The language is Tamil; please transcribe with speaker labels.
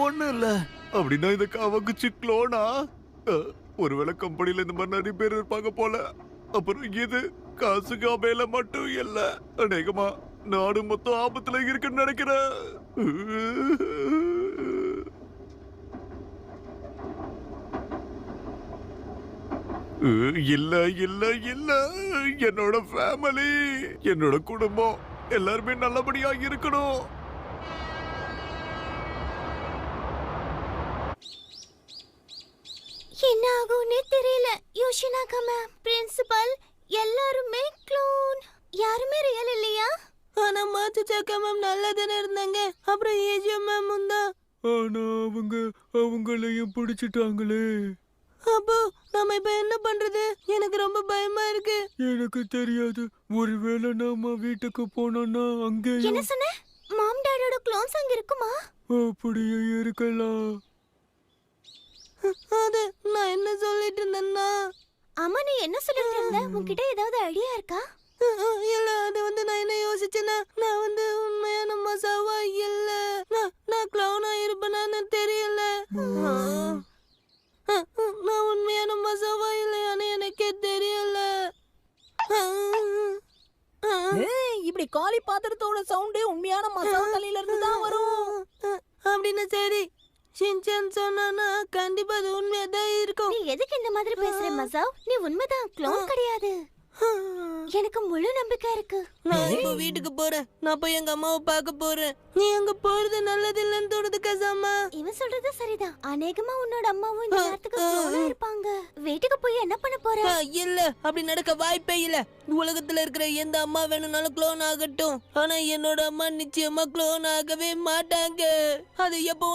Speaker 1: ஒண்ணும் இல்ல. அப்படின்னா இந்த காவாக்குச்சி க்ளோனா? ஒருவேளை கம்பெனில இந்த மாதிரி நிறைய பேர் இருப்பாங்க போல. அப்புறம் இது காசுக்கு அவையில மட்டும் இல்ல. அநேகமா நாடு மொத்தம் ஆபத்துல இருக்குன்னு நினைக்கிறேன். இல்ல இல்ல இல்ல, என்னோட ஃபேமிலி, என்னோட குடும்பம் எல்லாருமே நல்லபடியா இருக்கணும்.
Speaker 2: என்ன ஆகும்னே தெரியல. யோஷினாக்கா மேம், பிரின்சிபல் எல்லாருமே க்ளோன். யாருமே ரியல் இல்லையா?
Speaker 3: ஆனா மாத்துச்சாக்கா மேம் நல்லா தானே இருந்தாங்க. அப்புறம் ஏஜியோ மேம் தான்.
Speaker 1: ஆனா அவங்களையும் பிடிச்சிட்டாங்களே.
Speaker 3: அப்போ நாம இப்ப என்ன பண்றது? எனக்கு ரொம்ப பயமா இருக்கு.
Speaker 1: எனக்கு தெரியாது. ஒருவேளை நாம வீட்டுக்கு போனோம்னா
Speaker 2: என்ன
Speaker 1: அங்கேயும்
Speaker 2: சொன்ன? மாம் டாடியோட க்ளோன்ஸ் அங்க இருக்குமா?
Speaker 1: அப்படியே இருக்கலாம்.
Speaker 3: அது நான் என்ன சொல்லிட்டு இருந்தேன்னா,
Speaker 2: அம்மா நீ என்ன சொல்லிட்டு இருந்த? உன்கிட்ட ஏதாவது ஐடியா இருக்கா?
Speaker 3: இல்ல அது நான் என்ன யோசிச்சேன்னா, நான் உண்மையான மசாவா இல்ல. நான் க்ளவுனா இருப்பேனான்னு தெரியல. நான் உண்மையான மசாவா இல்லையான்னு எனக்கே தெரியல.
Speaker 4: இப்படி காலி பாத்திரத்தோட சவுண்டே உண்மையான மசாலா தலையில இருந்து தான் வரும்.
Speaker 3: அப்படின்னு சரி, ஷின்சான் சொன்னானா கண்டிப்பா அது உண்மையா தான் இருக்கும்.
Speaker 2: நீ எதுக்கு இந்த மாதிரி பேசுற மசாவ்? நீ உண்மைதான் க்ளோன் கிடையாது. எனக்கு முழு நம்பிக்கை இருக்கு.
Speaker 3: நான் இப்போ வீட்டுக்கு போறேன். நான் போய் எங்க அம்மாவை பார்க்க போறேன். நீ அங்க போறது நல்லது இல்லைன்னு தோணுது கசாமா.
Speaker 2: இவன் சொல்றது சரிதான். அநேகமா உன்னோட அம்மாவும் இந்த நேரத்துக்கு க்ளோனா இருப்பாங்க. வீட்டுக்கு போய் என்ன பண்ண போற?
Speaker 3: இல்ல, அப்படி நடக்க வாய்ப்பே இல்ல. உலகத்துல இருக்கிற எந்த அம்மா வேணும்னாலும் க்ளோன் ஆகட்டும். ஆனா என்னோட அம்மா நிச்சயமா க்ளோன் ஆகவே மாட்டாங்க. அது எப்போ